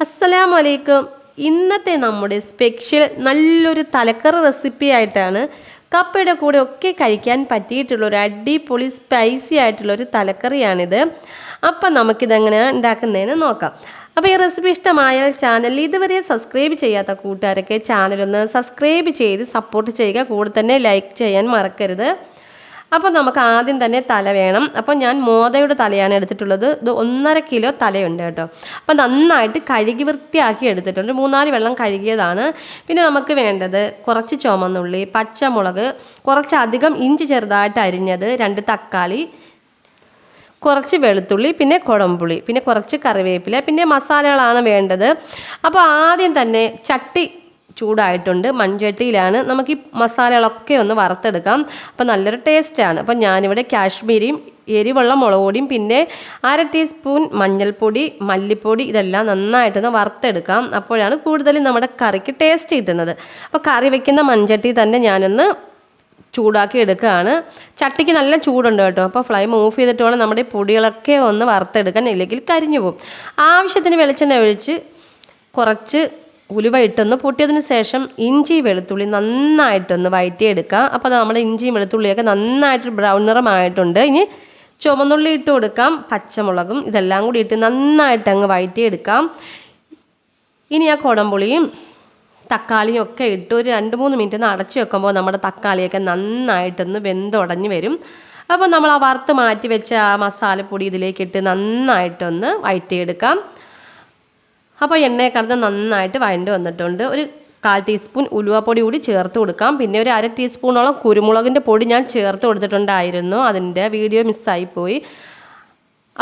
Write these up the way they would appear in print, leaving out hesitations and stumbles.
അസ്സലാമു അലൈക്കും. ഇന്നത്തെ നമ്മുടെ സ്പെഷ്യൽ നല്ലൊരു തലക്കറി റെസിപ്പി ആയിട്ടാണ്. കപ്പയുടെ കൂടെ ഒക്കെ കഴിക്കാൻ പറ്റിയിട്ടുള്ള ഒരു അടിപൊളി സ്പൈസി ആയിട്ടുള്ളൊരു തലക്കറിയാണിത്. അപ്പം നമുക്കിതെങ്ങനെ ഉണ്ടാക്കുന്നതെന്ന് നോക്കാം. അപ്പോൾ ഈ റെസിപ്പി ഇഷ്ടമായാൽ ചാനൽ ഇതുവരെ സബ്സ്ക്രൈബ് ചെയ്യാത്ത കൂട്ടുകാരൊക്കെ ചാനലൊന്ന് സബ്സ്ക്രൈബ് ചെയ്ത് സപ്പോർട്ട് ചെയ്യുക. കൂടെ തന്നെ ലൈക്ക് ചെയ്യാൻ മറക്കരുത്. അപ്പോൾ നമുക്ക് ആദ്യം തന്നെ തല വേണം. അപ്പോൾ ഞാൻ മോദയുടെ തലയാണ് എടുത്തിട്ടുള്ളത്. ഇത് 1.5 കിലോ തലയുണ്ട് കേട്ടോ. അപ്പോൾ നന്നായിട്ട് കഴുകി വൃത്തിയാക്കി എടുത്തിട്ടുണ്ട്. 3-4 വെള്ളം കഴുകിയതാണ്. പിന്നെ നമുക്ക് വേണ്ടത് കുറച്ച് ചുമന്നുള്ളി, പച്ചമുളക്, കുറച്ചധികം ഇഞ്ചി ചെറുതായിട്ട് അരിഞ്ഞത്, 2 തക്കാളി, കുറച്ച് വെളുത്തുള്ളി, പിന്നെ കുടംപുളി, പിന്നെ കുറച്ച് കറിവേപ്പില, പിന്നെ മസാലകളാണ് വേണ്ടത്. അപ്പോൾ ആദ്യം തന്നെ ചട്ടി ചൂടായിട്ടുണ്ട്. മൺചട്ടിയിലാണ് നമുക്ക് ഈ മസാലകളൊക്കെ ഒന്ന് വറുത്തെടുക്കാം. അപ്പോൾ നല്ലൊരു ടേസ്റ്റാണ്. അപ്പോൾ ഞാനിവിടെ കാശ്മീരിയും എരിവുള്ള മുളക് പൊടിയും പിന്നെ 1/2 ടീസ്പൂൺ മഞ്ഞൾപ്പൊടി, മല്ലിപ്പൊടി ഇതെല്ലാം നന്നായിട്ടൊന്ന് വറുത്തെടുക്കാം. അപ്പോഴാണ് കൂടുതൽ നമ്മുടെ കറിക്ക് ടേസ്റ്റ് കിട്ടുന്നത്. അപ്പോൾ കറി വയ്ക്കുന്ന മൺചട്ടി തന്നെ ഞാനൊന്ന് ചൂടാക്കി എടുക്കുകയാണ്. ചട്ടിക്ക് നല്ല ചൂടുണ്ട് കേട്ടോ. അപ്പോൾ ഫ്ലെയിം ഓഫ് ചെയ്തിട്ട് വേണം നമ്മുടെ പൊടികളൊക്കെ ഒന്ന് വറുത്തെടുക്കാൻ, ഇല്ലെങ്കിൽ കരിഞ്ഞു പോകും. ആവശ്യത്തിന് വെളിച്ചെണ്ണ ഒഴിച്ച് കുറച്ച് ഉലുവ ഇട്ടൊന്ന് പൊട്ടിയതിന് ശേഷം ഇഞ്ചി വെളുത്തുള്ളി നന്നായിട്ടൊന്ന് വഴറ്റിയെടുക്കുക. അപ്പോൾ നമ്മുടെ ഇഞ്ചിയും വെളുത്തുള്ളിയൊക്കെ നന്നായിട്ട് ബ്രൗൺ നിറമായിട്ടുണ്ട്. ഇനി ചുമന്നുള്ളി ഇട്ട് കൊടുക്കാം, പച്ചമുളകും ഇതെല്ലാം കൂടി ഇട്ട് നന്നായിട്ട് അങ്ങ് വഴറ്റിയെടുക്കാം. ഇനി ആ കുടംപുളിയും തക്കാളിയും ഒക്കെ ഇട്ട് ഒരു 2-3 മിനിറ്റ് ഒന്ന് അടച്ചു വെക്കുമ്പോൾ നമ്മുടെ തക്കാളിയൊക്കെ നന്നായിട്ടൊന്ന് വെന്തുടഞ്ഞ് വരും. അപ്പോൾ നമ്മൾ ആ വറുത്ത് മാറ്റി വെച്ച ആ മസാലപ്പൊടി ഇതിലേക്കിട്ട് നന്നായിട്ടൊന്ന് വഴറ്റിയെടുക്കാം. അപ്പോൾ എണ്ണയെ കടന്ന് നന്നായിട്ട് വഴണ്ട് വന്നിട്ടുണ്ട്. ഒരു 1/4 ടീസ്പൂൺ ഉലുവപ്പൊടി കൂടി ചേർത്ത് കൊടുക്കാം. പിന്നെ ഒരു 1/2 ടീസ്പൂണോളം കുരുമുളകിൻ്റെ പൊടി ഞാൻ ചേർത്ത് കൊടുത്തിട്ടുണ്ടായിരുന്നു. അതിൻ്റെ വീഡിയോ മിസ്സായിപ്പോയി.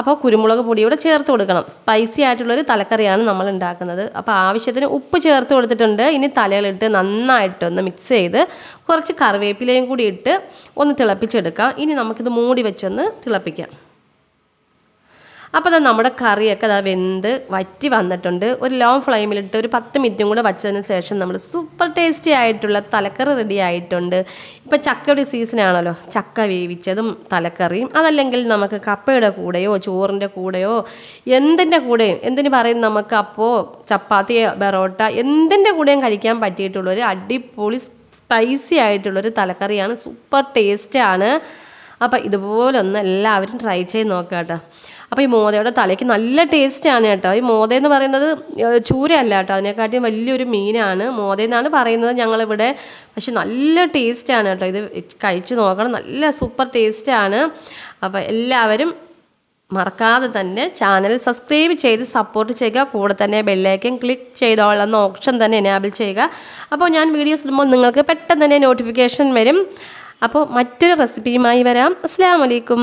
അപ്പോൾ കുരുമുളക് പൊടി കൂടെ ചേർത്ത് കൊടുക്കണം. സ്പൈസി ആയിട്ടുള്ളൊരു തലക്കറിയാണ് നമ്മൾ ഉണ്ടാക്കുന്നത്. അപ്പോൾ ആവശ്യത്തിന് ഉപ്പ് ചേർത്ത് കൊടുത്തിട്ടുണ്ട്. ഇനി തലയിലിട്ട് നന്നായിട്ടൊന്ന് മിക്സ് ചെയ്ത് കുറച്ച് കറിവേപ്പിലയും കൂടി ഇട്ട് ഒന്ന് തിളപ്പിച്ചെടുക്കാം. ഇനി നമുക്കിത് മൂടി വെച്ചൊന്ന് തിളപ്പിക്കാം. അപ്പോൾ നമ്മുടെ കറിയൊക്കെ വെന്ത് വറ്റി വന്നിട്ടുണ്ട്. ഒരു ലോങ് ഫ്ലെയിമിലിട്ട് ഒരു 10 മിനിറ്റും കൂടെ വച്ചതിന് ശേഷം നമ്മൾ സൂപ്പർ ടേസ്റ്റി ആയിട്ടുള്ള തലക്കറി റെഡി ആയിട്ടുണ്ട്. ഇപ്പോൾ ചക്കയുടെ സീസണാണല്ലോ. ചക്ക വേവിച്ചതും തലക്കറിയും, അതല്ലെങ്കിൽ നമുക്ക് കപ്പയുടെ കൂടെയോ ചോറിൻ്റെ കൂടെയോ എന്തിൻ്റെ കൂടെയും, എന്തിന് പറയും, നമുക്ക് അപ്പോൾ ചപ്പാത്തി, ബെറോട്ട എന്തിൻ്റെ കൂടെയും കഴിക്കാൻ പറ്റിയിട്ടുള്ളൊരു അടിപൊളി സ്പൈസി ആയിട്ടുള്ളൊരു തലക്കറിയാണ്. സൂപ്പർ ടേസ്റ്റാണ്. അപ്പോൾ ഇതുപോലൊന്ന് എല്ലാവരും ട്രൈ ചെയ്ത് നോക്കുക കേട്ടോ. അപ്പോൾ ഈ മോദയുടെ തലയ്ക്ക് നല്ല ടേസ്റ്റാണ് കേട്ടോ. ഈ മോദയെന്ന് പറയുന്നത് ചൂരയല്ല കേട്ടോ, അതിനെക്കാട്ടിയും വലിയൊരു മീനാണ്. മോദയെന്നാണ് പറയുന്നത് ഞങ്ങളിവിടെ. പക്ഷെ നല്ല ടേസ്റ്റാണ് കേട്ടോ. ഇത് കഴിച്ച് നോക്കണം, നല്ല സൂപ്പർ ടേസ്റ്റാണ്. അപ്പോൾ എല്ലാവരും മറക്കാതെ തന്നെ ചാനൽ സബ്സ്ക്രൈബ് ചെയ്ത് സപ്പോർട്ട് ചെയ്യുക. കൂടെ തന്നെ ബെല്ലൈക്കൻ ക്ലിക്ക് ചെയ്തോളുന്ന ഓപ്ഷൻ തന്നെ എനേബിൾ ചെയ്യുക. അപ്പോൾ ഞാൻ വീഡിയോസ് ഇടുമ്പോൾ നിങ്ങൾക്ക് പെട്ടെന്ന് തന്നെ നോട്ടിഫിക്കേഷൻ വരും. അപ്പോൾ മറ്റൊരു റെസിപ്പിയുമായി വരാം. അസ്സലാമു അലൈക്കും.